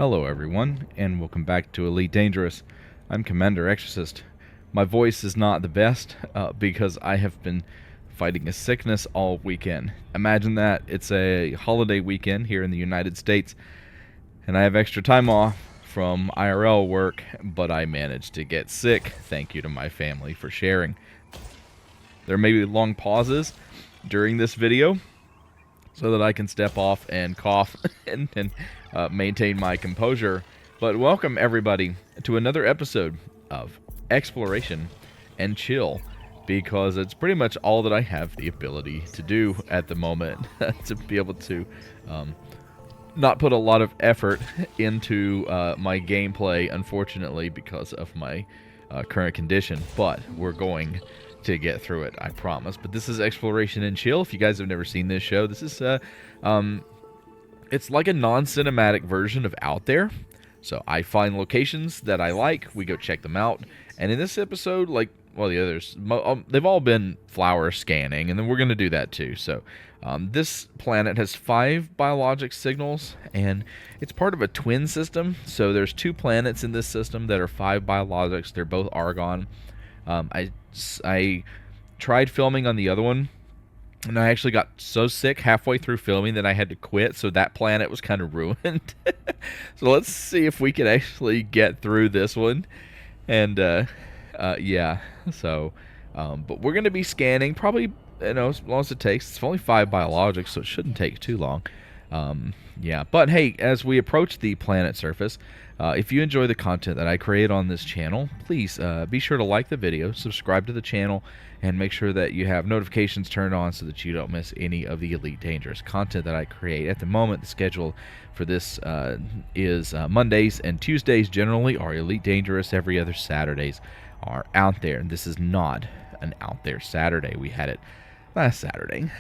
Hello everyone, and welcome back to Elite Dangerous. I'm Commander Exorcist. My voice is not the best because I have been fighting a sickness all weekend. Imagine that. It's a holiday weekend here in the United States, and I have extra time off from IRL work, but I managed to get sick. Thank you to my family for sharing. There may be long pauses during this video so that I can step off and cough and maintain my composure. But welcome everybody to another episode of Exploration and Chill, because it's pretty much all that I have the ability to do at the moment to be able to not put a lot of effort into my gameplay, unfortunately, because of my current condition. But we're going to get through it, I promise. But this is Exploration and Chill. If you guys have never seen this show, this is it's like a non-cinematic version of Out There. So I find locations that I like, we go check them out, and in this episode, like, well, the others, they've all been flower scanning, and then we're going to do that too. So this planet has 5 biologic signals, and it's part of a twin system. So there's 2 planets in this system that are 5 biologics. They're both argon. I tried filming on the other one, and I actually got so sick halfway through filming that I had to quit, so that planet was kind of ruined. So let's see if we can actually get through this one. And yeah, so but we're going to be scanning probably, as long as it takes. It's only 5 biologics, so it shouldn't take too long. Yeah, but hey, as we approach the planet surface, if you enjoy the content that I create on this channel, please be sure to like the video, subscribe to the channel, and make sure that you have notifications turned on so that you don't miss any of the Elite Dangerous content that I create. At the moment, the schedule for this is Mondays and Tuesdays generally are Elite Dangerous. Every other Saturdays are Out There, and this is not an Out There Saturday. We had it last Saturday.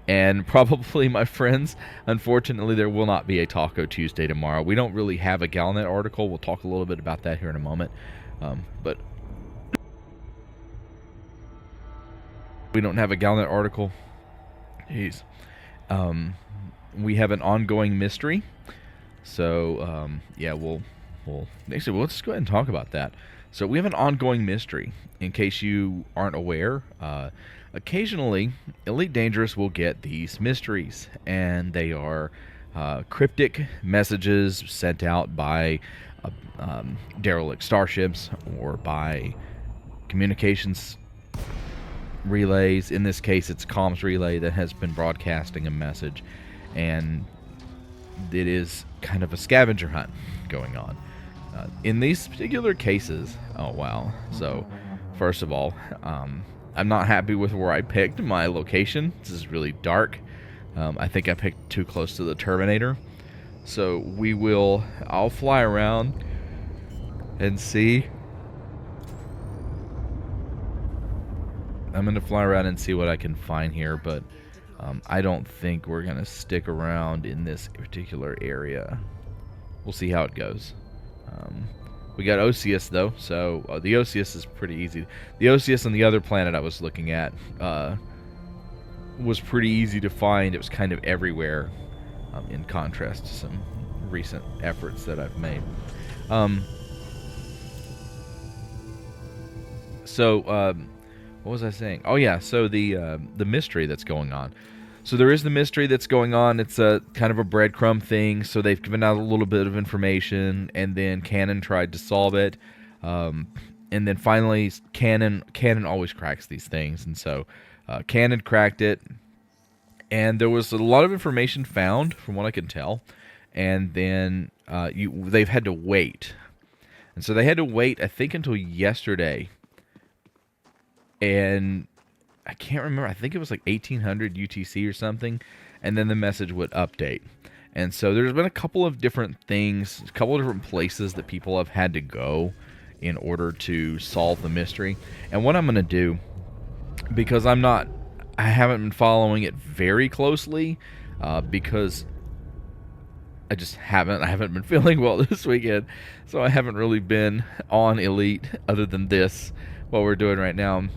And probably, my friends, unfortunately, there will not be a Taco Tuesday tomorrow. We don't really have a Galnet article. We'll talk a little bit about that here in a moment. But we don't have a Galnet article. Jeez. We have an ongoing mystery. So, yeah, we'll actually, let's go ahead and talk about that. So we have an ongoing mystery. In case you aren't aware, occasionally, Elite Dangerous will get these mysteries, and they are cryptic messages sent out by derelict starships or by communications relays. In this case, it's a comms relay that has been broadcasting a message, and it is kind of a scavenger hunt going on. In these particular cases, oh wow, so first of all, I'm not happy with where I picked my location. This is really dark. I think I picked too close to the Terminator. So I'll fly around and see. I'm going to fly around and see what I can find here, but I don't think we're going to stick around in this particular area. We'll see how it goes. We got Osseous, though, so the Osseous is pretty easy. The Osseous on the other planet I was looking at was pretty easy to find. It was kind of everywhere, in contrast to some recent efforts that I've made. So, what was I saying? Oh, yeah, so the mystery that's going on. So there is the mystery that's going on. It's a kind of a breadcrumb thing. So they've given out a little bit of information, and then Canon tried to solve it. And then finally, Canon always cracks these things. And so Canon cracked it. And there was a lot of information found, from what I can tell. And then they've had to wait. And so they had to wait, I think, until yesterday. And I can't remember. I think it was like 1800 UTC or something, and then the message would update. And so there's been a couple of different things, a couple of different places that people have had to go in order to solve the mystery. And what I'm going to do, because I haven't been following it very closely, because I haven't been feeling well this weekend, so I haven't really been on Elite other than this, what we're doing right now.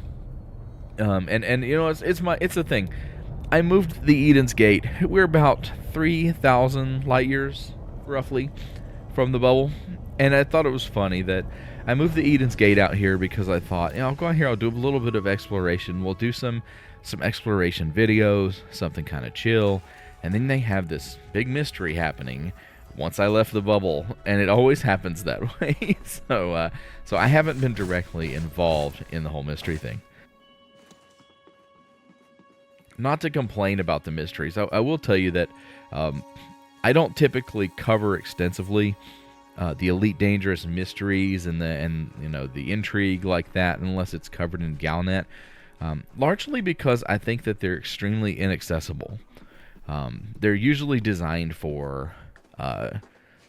And you know, it's the thing. I moved the Eden's Gate. We're about 3,000 light years roughly, from the bubble. And I thought it was funny that I moved the Eden's Gate out here because I thought, I'll go out here, I'll do a little bit of exploration. We'll do some exploration videos, something kind of chill. And then they have this big mystery happening once I left the bubble, and it always happens that way. So I haven't been directly involved in the whole mystery thing. Not to complain about the mysteries, I will tell you that I don't typically cover extensively the Elite Dangerous mysteries and the intrigue like that unless it's covered in Galnet. Largely because I think that they're extremely inaccessible. They're usually designed for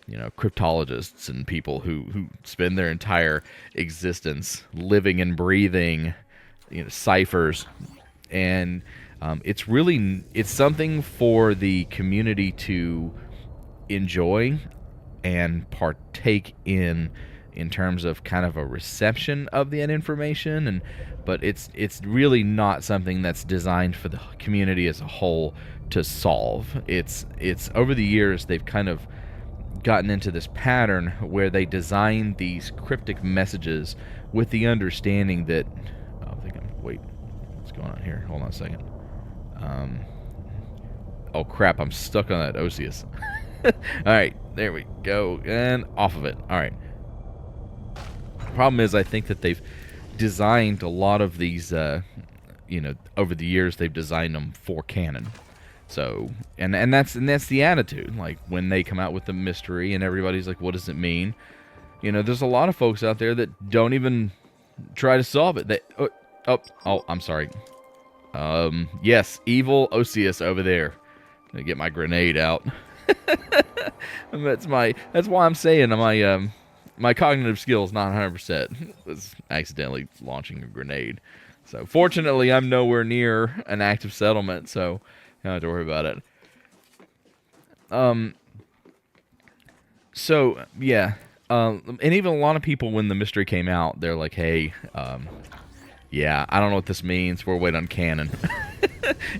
cryptologists and people who spend their entire existence living and breathing ciphers, and it's something for the community to enjoy and partake in terms of kind of a reception of the information, but it's really not something that's designed for the community as a whole to solve. It's over the years they've kind of gotten into this pattern where they design these cryptic messages with the understanding that wait, what's going on here? Hold on a second. Oh crap, I'm stuck on that Osseous. Alright, there we go, and off of it. Alright. Problem is, I think that they've designed a lot of these, over the years they've designed them for canon. So, and that's the attitude. Like, when they come out with the mystery and everybody's like, what does it mean? There's a lot of folks out there that don't even try to solve it. I'm sorry. Yes, evil Osseous over there. I'm gonna get my grenade out. That's why I'm saying my cognitive skills not 100%. Was accidentally launching a grenade. So fortunately, I'm nowhere near an active settlement, so I don't have to worry about it. So yeah, and even a lot of people, when the mystery came out, they're like, "Hey, yeah, I don't know what this means. We're waiting on canon."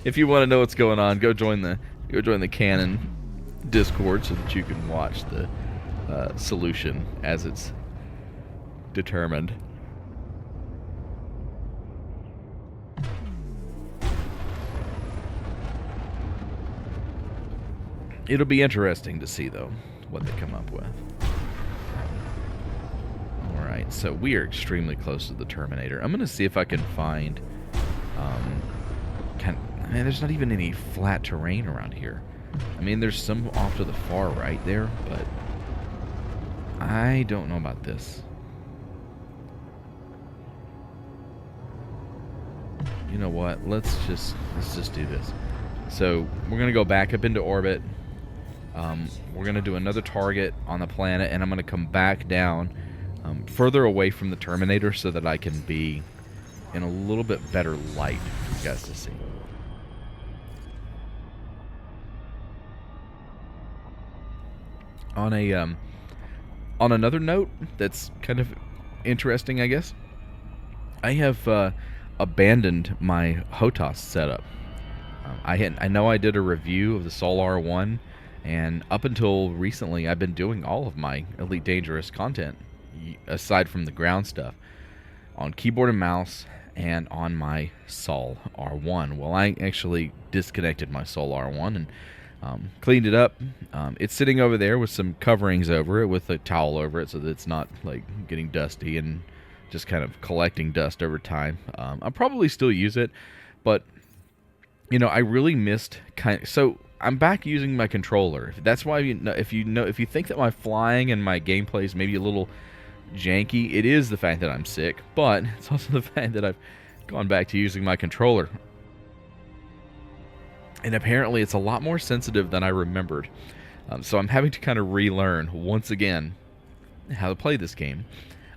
If you want to know what's going on, go join the canon Discord so that you can watch the solution as it's determined. It'll be interesting to see, though, what they come up with. Alright, so we are extremely close to the Terminator. I'm going to see if I can find... there's not even any flat terrain around here. I mean, there's some off to the far right there, but I don't know about this. You know what? Let's just do this. So we're gonna go back up into orbit. We're gonna do another target on the planet, and I'm gonna come back down further away from the Terminator so that I can be in a little bit better light for you guys to see. On another note that's kind of interesting, I guess, I have abandoned my HOTAS setup. I know I did a review of the Sol R1, and up until recently I've been doing all of my Elite Dangerous content, aside from the ground stuff, on keyboard and mouse and on my Sol R1. Well, I actually disconnected my Sol R1 and cleaned it up. It's sitting over there with some coverings over it, with a towel over it, so that it's not like getting dusty and just kind of collecting dust over time. I'll probably still use it, but I really missed so I'm back using my controller. That's why if you think that my flying and my gameplay is maybe a little janky, it is the fact that I'm sick, but it's also the fact that I've gone back to using my controller. And apparently it's a lot more sensitive than I remembered. So I'm having to kind of relearn, once again, how to play this game.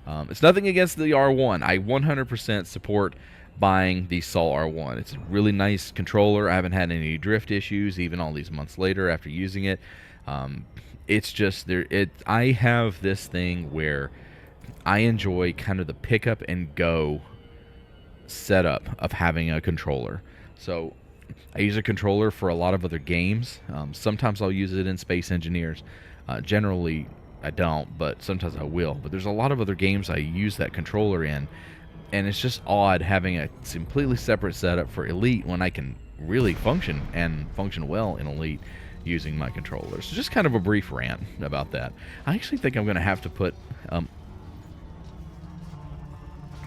It's nothing against the R1. I 100% support buying the Sol R1. It's a really nice controller. I haven't had any drift issues, even all these months later after using it. It's just, I have this thing where I enjoy kind of the pick up and go setup of having a controller. So I use a controller for a lot of other games. Sometimes I'll use it in Space Engineers. Generally, I don't, but sometimes I will. But there's a lot of other games I use that controller in, and it's just odd having a completely separate setup for Elite when I can really function and function well in Elite using my controller. So just kind of a brief rant about that. I actually think I'm going to have to put...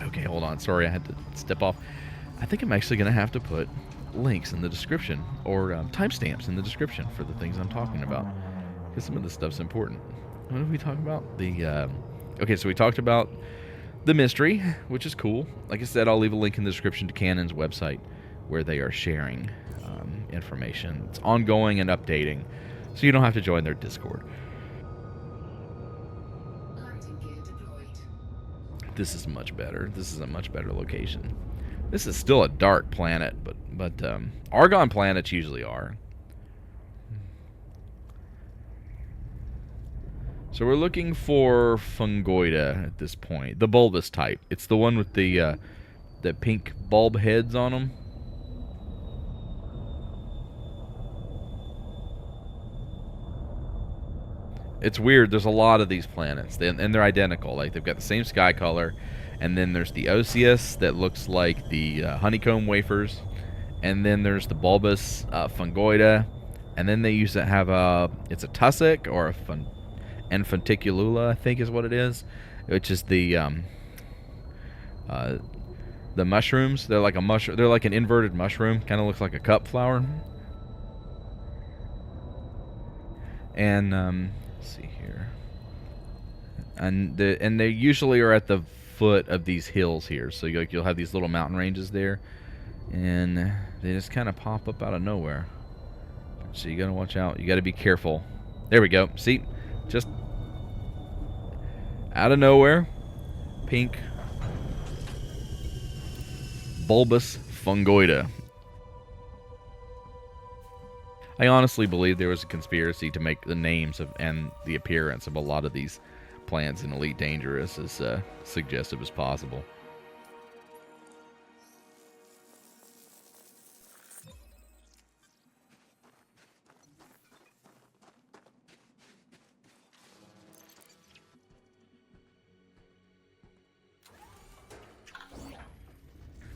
okay, hold on. Sorry, I had to step off. I think I'm actually going to have to put links in the description, or timestamps in the description for the things I'm talking about, because some of this stuff's important. What did we talk about? Okay, so we talked about the mystery, which is cool. Like I said, I'll leave a link in the description to Canon's website where they are sharing information. It's ongoing and updating, so you don't have to join their Discord. This is much better. This is a much better location. This is still a dark planet, but Argon planets usually are. So we're looking for Fungoida at this point. The bulbous type. It's the one with the pink bulb heads on them. It's weird. There's a lot of these planets, and they're identical. Like, they've got the same sky color. And then there's the Osseous that looks like the honeycomb wafers. And then there's the bulbous Fungoida. And then they used to have it's a tussock or a Funticulula, I think is what it is, which is the mushrooms. They're like a mushroom. They're like an inverted mushroom. Kind of looks like a cup flower. And let's see here. And they usually are at the foot of these hills here. So you'll have these little mountain ranges there, and they just kind of pop up out of nowhere. So you gotta watch out. You gotta be careful. There we go. See, just out of nowhere, pink bulbous Fungoida. I honestly believe there was a conspiracy to make the names of and the appearance of a lot of these plants in Elite Dangerous as suggestive as possible.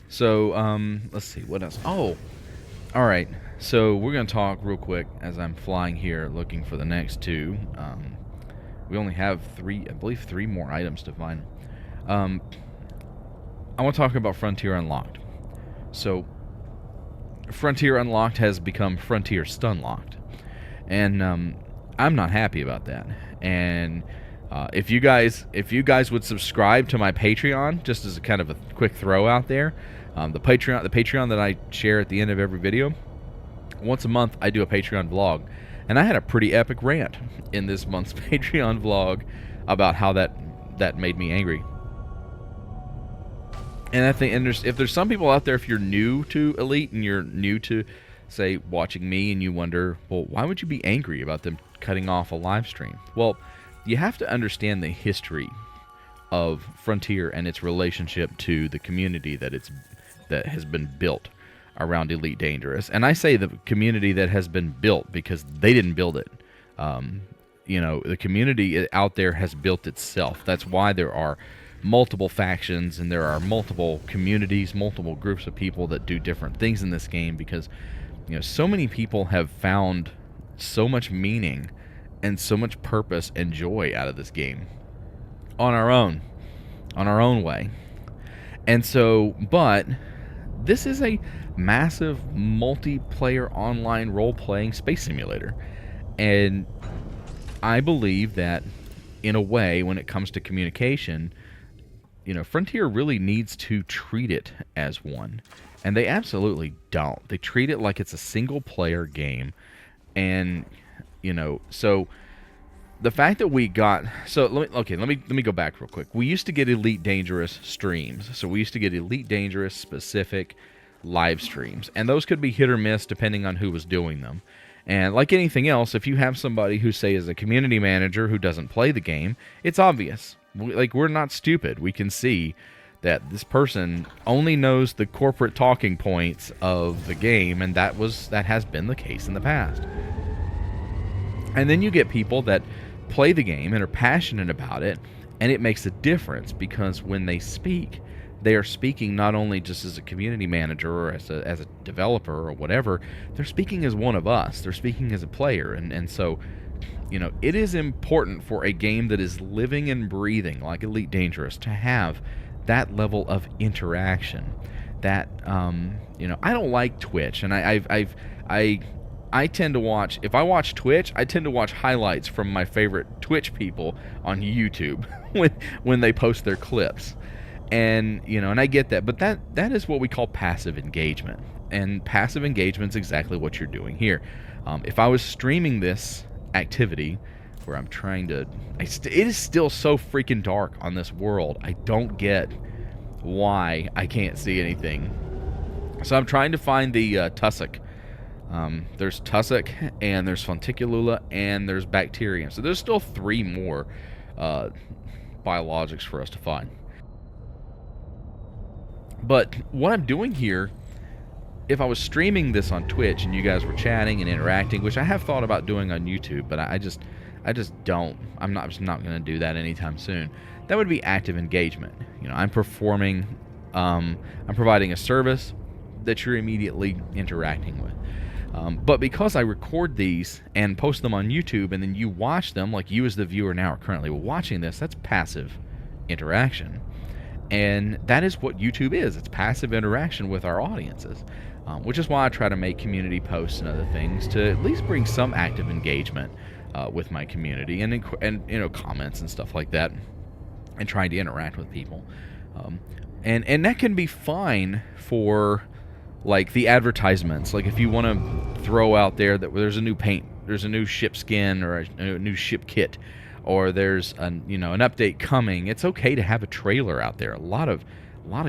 So, let's see, what else? Oh, alright. So, we're going to talk real quick as I'm flying here looking for the next two. We only have I believe three more items to find. I want to talk about Frontier Unlocked. So, Frontier Unlocked has become Frontier Stunlocked. And I'm not happy about that. And if you guys would subscribe to my Patreon, just as a kind of a quick throw out there, the Patreon that I share at the end of every video, once a month I do a Patreon vlog, and I had a pretty epic rant in this month's Patreon vlog about how that made me angry. And I think, if there's some people out there, if you're new to Elite and you're new to, say, watching me, and you wonder, well, why would you be angry about them cutting off a live stream? Well, you have to understand the history of Frontier and its relationship to the community that has been built around Elite Dangerous. And I say the community that has been built because they didn't build it. The community out there has built itself. That's why there are multiple factions and there are multiple communities, multiple groups of people that do different things in this game, because so many people have found so much meaning and so much purpose and joy out of this game on our own way. And so, but this is a massive multiplayer online role-playing space simulator. And I believe that, in a way, when it comes to communication, Frontier really needs to treat it as one. And they absolutely don't. They treat it like it's a single-player game. And, so the fact that we got... So, let me go back real quick. We used to get Elite Dangerous streams. So we used to get Elite Dangerous specific live streams. And those could be hit or miss depending on who was doing them. And like anything else, if you have somebody who, say, is a community manager who doesn't play the game, it's obvious. We're not stupid. We can see that this person only knows the corporate talking points of the game, and that has been the case in the past. And then you get people that play the game and are passionate about it, and it makes a difference because when they speak, they are speaking not only just as a community manager or as a developer or whatever, they're speaking as one of us. They're speaking as a player, and so, you know, it is important for a game that is living and breathing like Elite Dangerous to have that level of interaction. That, you know, I don't like Twitch, and I tend to watch, if I watch Twitch, I tend to watch highlights from my favorite Twitch people on YouTube when they post their clips. And, you know, and I get that, but that is what we call passive engagement. And passive engagement's exactly what you're doing here. If I was streaming this activity where I'm trying to, it is still so freaking dark on this world. I don't get why I can't see anything. So I'm trying to find the tussock. There's tussock, and there's fonticulula, and there's bacterium. So there's still 3 more biologics for us to find. But what I'm doing here, if I was streaming this on Twitch and you guys were chatting and interacting, which I have thought about doing on YouTube, but I just don't. I'm just not going to do that anytime soon. That would be active engagement. You know, I'm providing a service that you're immediately interacting with. But because I record these and post them on YouTube and then you watch them, like you as the viewer now are currently watching this, that's passive interaction. And that is what YouTube is. It's passive interaction with our audiences, which is why I try to make community posts and other things to at least bring some active engagement with my community and you know, comments and stuff like that, and trying to interact with people. And that can be fine for like the advertisements. Like if you want to throw out there that there's a new paint, there's a new ship skin or a new ship kit, or there's an update coming, it's okay to have a trailer out there. A lot of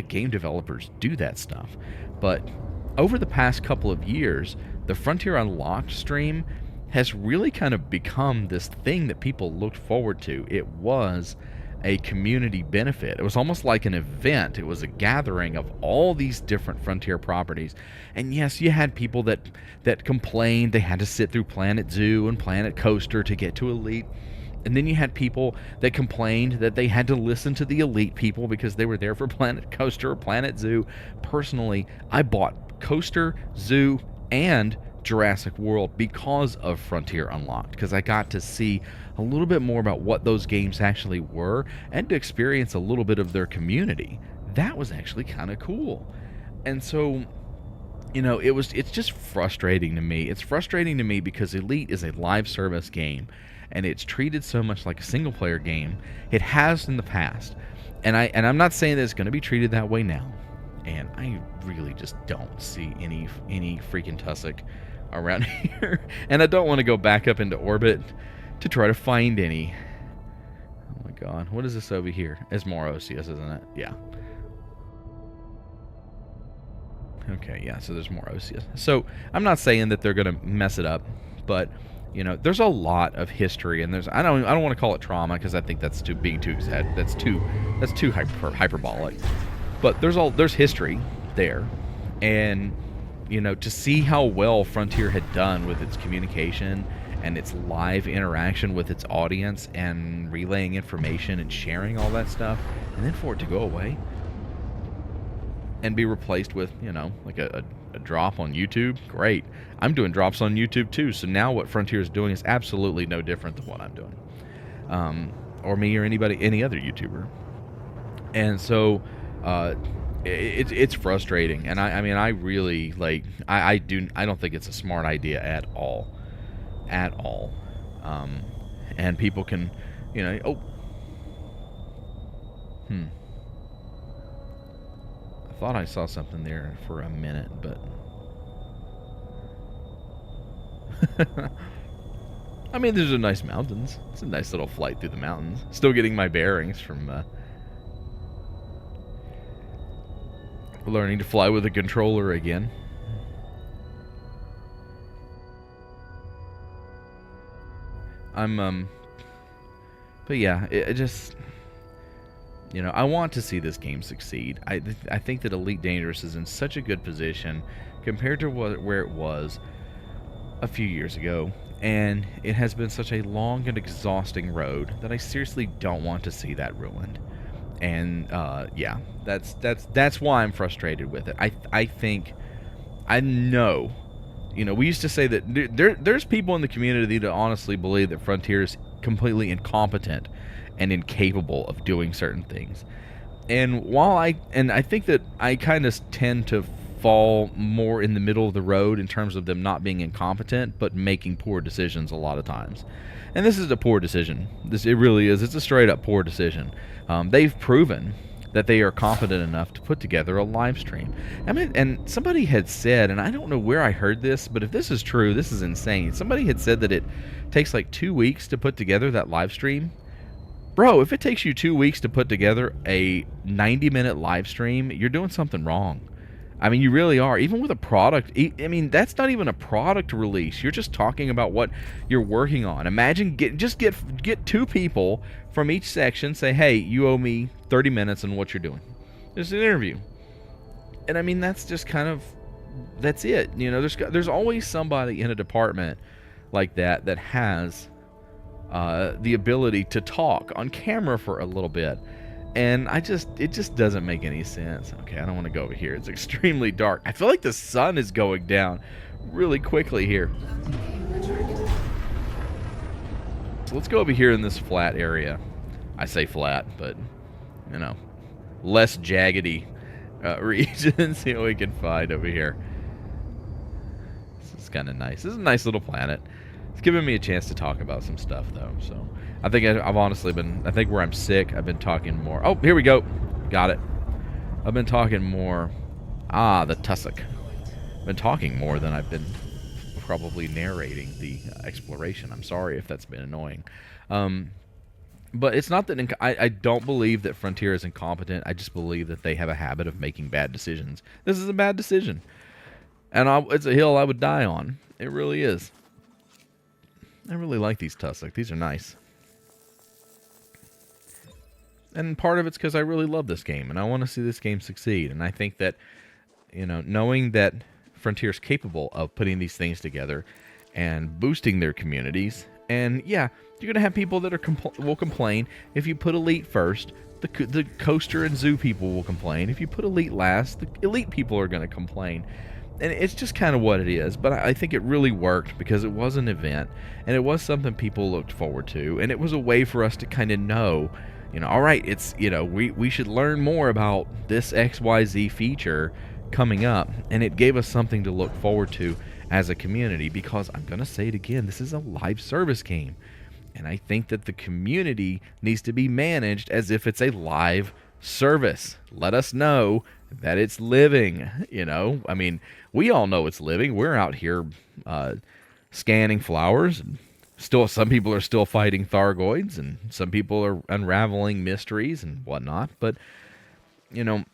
game developers do that stuff. But over the past couple of years, the Frontier Unlocked stream has really kind of become this thing that people looked forward to. It was a community benefit. It was almost like an event. It was a gathering of all these different Frontier properties. And yes, you had people that complained they had to sit through Planet Zoo and Planet Coaster to get to Elite. And then you had people that complained that they had to listen to the Elite people because they were there for Planet Coaster or Planet Zoo. Personally, I bought Coaster, Zoo, and Jurassic World because of Frontier Unlocked, because I got to see a little bit more about what those games actually were and to experience a little bit of their community. That was actually kind of cool. And so, you know, it's just frustrating to me. It's frustrating to me because Elite is a live service game, and it's treated so much like a single player game. It has in the past, and I'm not saying that it's going to be treated that way now. And I really just don't see any freaking tussock around here, and I don't want to go back up into orbit to try to find any. Oh my god, what is this over here? It's more OCS, isn't it? Yeah. Okay, yeah, so there's more OCS. So I'm not saying that they're gonna mess it up, but you know, there's a lot of history, and I don't want to call it trauma because I think that's too hyperbolic. But there's history there, and you know, to see how well Frontier had done with its communication and its live interaction with its audience and relaying information and sharing all that stuff, and then for it to go away and be replaced with, you know, like a drop on YouTube, great. I'm doing drops on YouTube too, so now what Frontier is doing is absolutely no different than what I'm doing, or me or any other YouTuber. And so it's frustrating, and I mean I really like I don't think it's a smart idea at all. And people can, you know, I thought I saw something there for a minute, but I mean, there's a nice mountains. It's a nice little flight through the mountains. Still getting my bearings from learning to fly with a controller again. But yeah, it just, you know, I want to see this game succeed. I think that Elite Dangerous is in such a good position compared to where it was a few years ago. And it has been such a long and exhausting road that I seriously don't want to see that ruined. And yeah, that's why I'm frustrated with it. I think, I know, you know, we used to say that there's people in the community that honestly believe that Frontier is completely incompetent and incapable of doing certain things. And while I think that I kind of tend to fall more in the middle of the road in terms of them not being incompetent, but making poor decisions a lot of times. And this is a poor decision. It really is. It's a straight up poor decision. They've proven that they are competent enough to put together a live stream. I mean, and somebody had said, and I don't know where I heard this, but if this is true, this is insane. Somebody had said that it takes like 2 weeks to put together that live stream. Bro, if it takes you 2 weeks to put together a 90-minute live stream, you're doing something wrong. I mean, you really are. Even with a product, I mean, that's not even a product release. You're just talking about what you're working on. Imagine get 2 people from each section, say, hey, you owe me 30 minutes on what you're doing. Just an interview. And I mean, that's just kind of, that's it. You know, there's always somebody in a department like that that has the ability to talk on camera for a little bit. And it just doesn't make any sense. Okay, I don't want to go over here. It's extremely dark. I feel like the sun is going down really quickly here. So let's go over here in this flat area. I say flat, but, you know, less jaggedy region. See what we can find over here. This is kind of nice. This is a nice little planet. It's giving me a chance to talk about some stuff, though, so... I think I've honestly been, I think where I'm sick, I've been talking more. Oh, here we go. Got it. I've been talking more. The tussock. I've been talking more than I've been probably narrating the exploration. I'm sorry if that's been annoying. But it's not that, I don't believe that Frontier is incompetent. I just believe that they have a habit of making bad decisions. This is a bad decision. And it's a hill I would die on. It really is. I really like these tussock. These are nice. And part of it's because I really love this game, and I want to see this game succeed. And I think that, you know, knowing that Frontier's capable of putting these things together and boosting their communities, and yeah, you're going to have people that will complain if you put Elite first. The coaster and zoo people will complain. If you put Elite last, the Elite people are going to complain. And it's just kind of what it is. But I think it really worked because it was an event, and it was something people looked forward to, and it was a way for us to kind of know, you know, all right, it's, you know, we should learn more about this XYZ feature coming up, and it gave us something to look forward to as a community, because I'm going to say it again, this is a live service game, and I think that the community needs to be managed as if it's a live service. Let us know that it's living, you know. I mean, we all know it's living. We're out here scanning flowers, and still, some people are still fighting Thargoids, and some people are unraveling mysteries and whatnot. But, you know,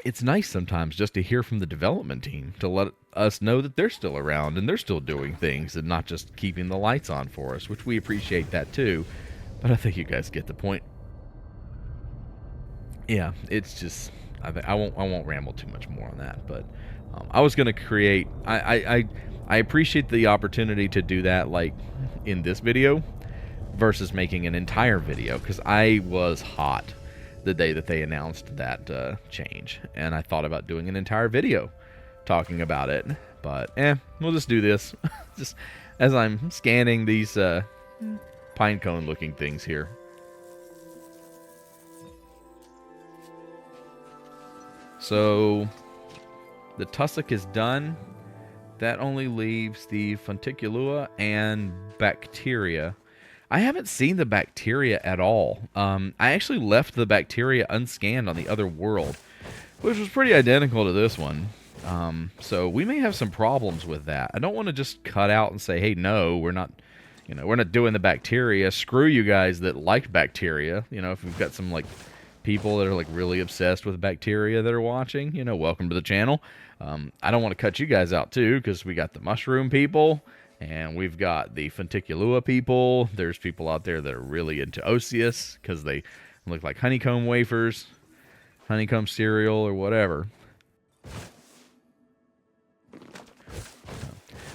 it's nice sometimes just to hear from the development team to let us know that they're still around and they're still doing things and not just keeping the lights on for us, which we appreciate that too. But I think you guys get the point. Yeah, it's just, I won't ramble too much more on that. But I was going to create, I appreciate the opportunity to do that, like in this video, versus making an entire video, because I was hot the day that they announced that change, and I thought about doing an entire video talking about it, but we'll just do this just as I'm scanning these pine cone looking things here. So the tussock is done. That only leaves the Funticulua and bacteria. I haven't seen the bacteria at all. I actually left the bacteria unscanned on the other world, which was pretty identical to this one. So we may have some problems with that. I don't want to just cut out and say, hey, no, we're not, you know, we're not doing the bacteria. Screw you guys that like bacteria. You know, if we've got some like people that are like really obsessed with bacteria that are watching, you know, welcome to the channel. I don't want to cut you guys out too, because we got the mushroom people and we've got the Funticulua people. There's people out there that are really into Osseous because they look like honeycomb wafers, honeycomb cereal, or whatever.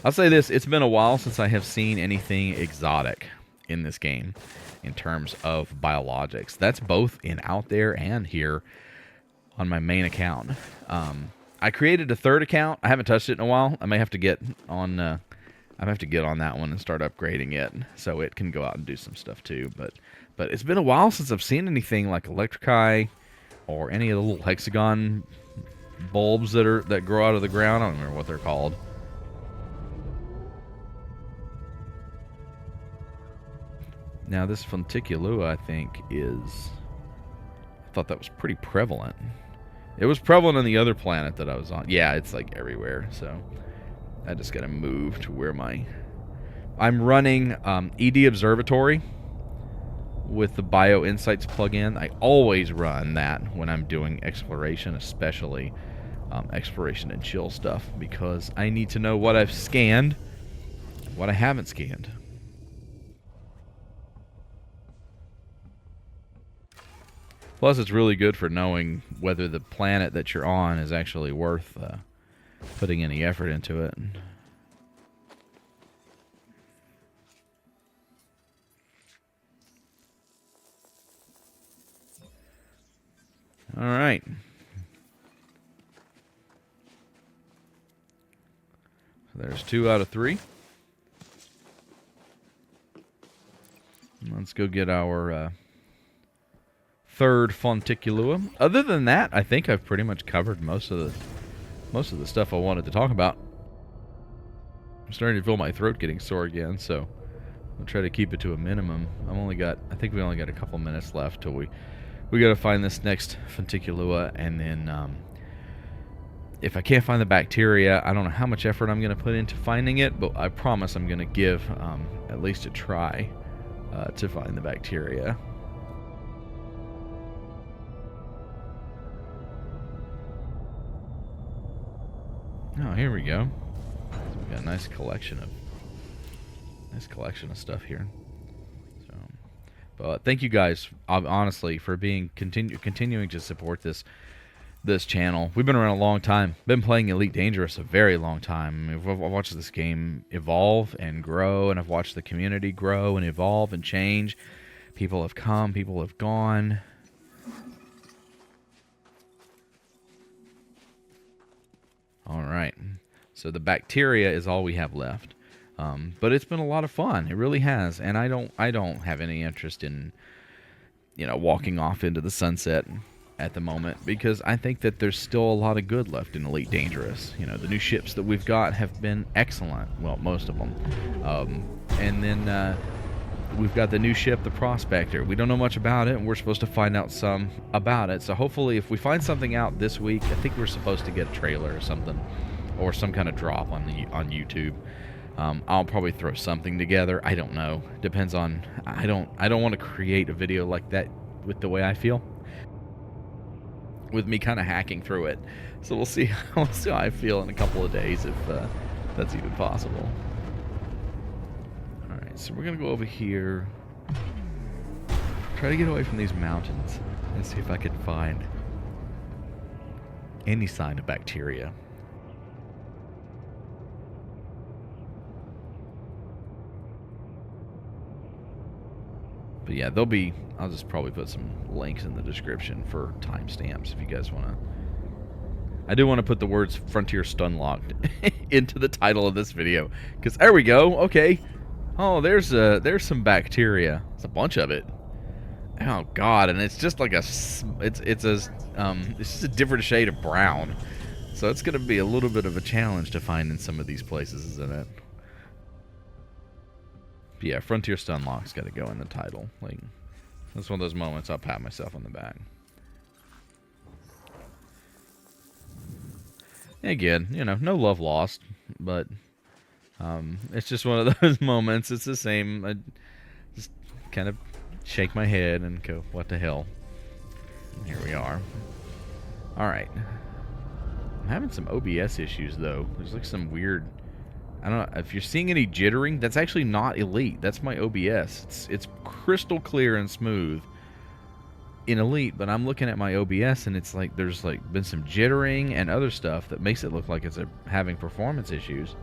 I'll say this, it's been a while since I have seen anything exotic in this game in terms of biologics. That's both in out there and here on my main account. I created a third account. I haven't touched it in a while. I may have to get on that one and start upgrading it so it can go out and do some stuff too. But it's been a while since I've seen anything like Electrici or any of the little hexagon bulbs that grow out of the ground. I don't remember what they're called. Now this Funticulua, I think, I thought that was pretty prevalent. It was prevalent on the other planet that I was on. Yeah, it's like everywhere. So I just gotta move to where I'm running ED Observatory with the Bio Insights plugin. I always run that when I'm doing exploration, especially exploration and chill stuff, because I need to know what I've scanned, what I haven't scanned. Plus, it's really good for knowing whether the planet that you're on is actually worth putting any effort into it. All right. So there's 2 out of 3. Let's go get our third Funticulua. Other than that, I think I've pretty much covered most of the stuff I wanted to talk about. I'm starting to feel my throat getting sore again, so I'll try to keep it to a minimum. I think we only got a couple minutes left till we got to find this next Funticulua, and then if I can't find the bacteria, I don't know how much effort I'm going to put into finding it, but I promise I'm going to give at least a try to find the bacteria. Oh, here we go. So we got a nice collection of stuff here. So, but thank you guys, honestly, for being continuing to support this channel. We've been around a long time. Been playing Elite Dangerous a very long time. I've watched this game evolve and grow, and I've watched the community grow and evolve and change. People have come, people have gone. All right, so the bacteria is all we have left, but it's been a lot of fun. It really has, and I don't have any interest in, walking off into the sunset at the moment, because I think that there's still a lot of good left in Elite Dangerous. The new ships that we've got have been excellent. Well, most of them, and then we've got the new ship, the Prospector. We don't know much about it, and we're supposed to find out some about it. So hopefully, if we find something out this week, I think we're supposed to get a trailer or something, or some kind of drop on YouTube. I'll probably throw something together. I don't know. Depends on. I don't want to create a video like that with the way I feel, with me kind of hacking through it. So we'll see. We'll see how I feel in a couple of days, if that's even possible. So we're going to go over here, try to get away from these mountains, and see if I can find any sign of bacteria. But yeah, I'll just probably put some links in the description for timestamps if you guys want to. I do want to put the words Frontier Stunlocked into the title of this video, because there we go, okay. Oh, there's some bacteria. It's a bunch of it. Oh God, and it's just like it's just a different shade of brown. So it's gonna be a little bit of a challenge to find in some of these places, isn't it? But yeah, Frontier Stunlocked's got to go in the title. Like, that's one of those moments I'll pat myself on the back. Again, no love lost, but. It's just one of those moments. It's the same. I just kind of shake my head and go, what the hell? And here we are. Alright. I'm having some OBS issues, though. There's like some weird... I don't know. If you're seeing any jittering, that's actually not Elite. That's my OBS. It's crystal clear and smooth in Elite, but I'm looking at my OBS, and it's like there's like been some jittering and other stuff that makes it look like it's having performance issues.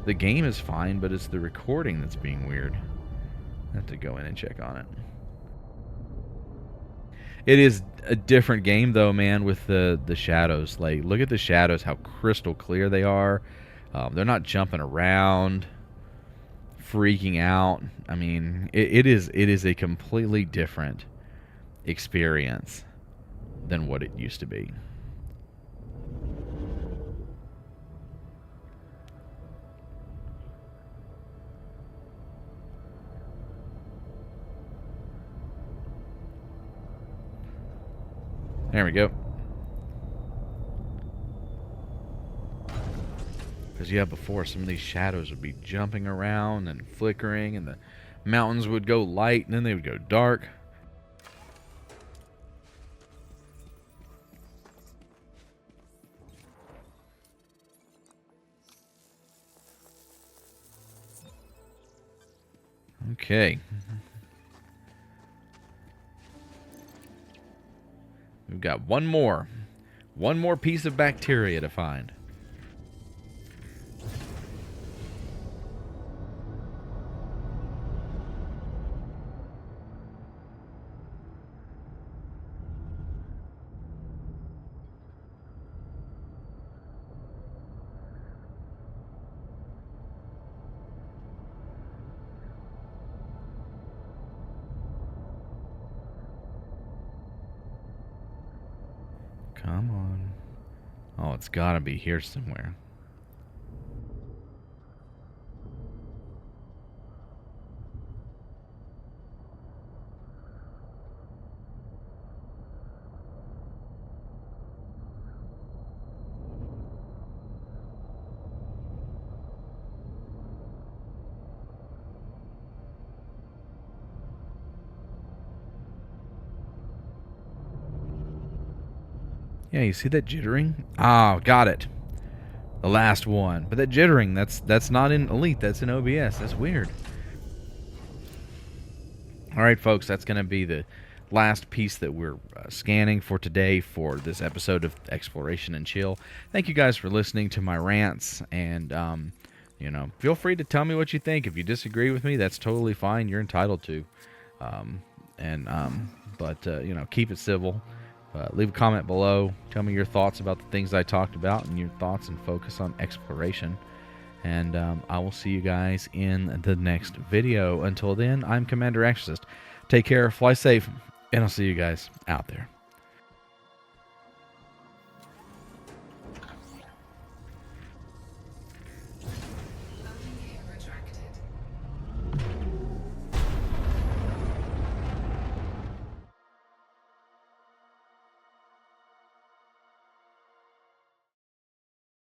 The game is fine, but it's the recording that's being weird. I have to go in and check on it. It is a different game, though, man, with the shadows. Like, look at the shadows, how crystal clear they are. They're not jumping around, freaking out. I mean, it is a completely different experience than what it used to be. There we go. Because yeah, before some of these shadows would be jumping around and flickering, and the mountains would go light and then they would go dark. Okay. We've got one more piece of bacteria to find. Come on. Oh, it's gotta be here somewhere. Yeah, you see that jittering? Ah, got it. The last one. But that jittering, that's not in Elite, that's in OBS. That's weird. Alright, folks, that's going to be the last piece that we're scanning for today for this episode of Exploration and Chill. Thank you guys for listening to my rants, and, you know, feel free to tell me what you think. If you disagree with me, that's totally fine. You're entitled to. But, you know, keep it civil. Leave a comment below. Tell me your thoughts about the things I talked about and your thoughts, and focus on exploration. And I will see you guys in the next video. Until then, I'm Commander Exorcist. Take care, fly safe, and I'll see you guys out there.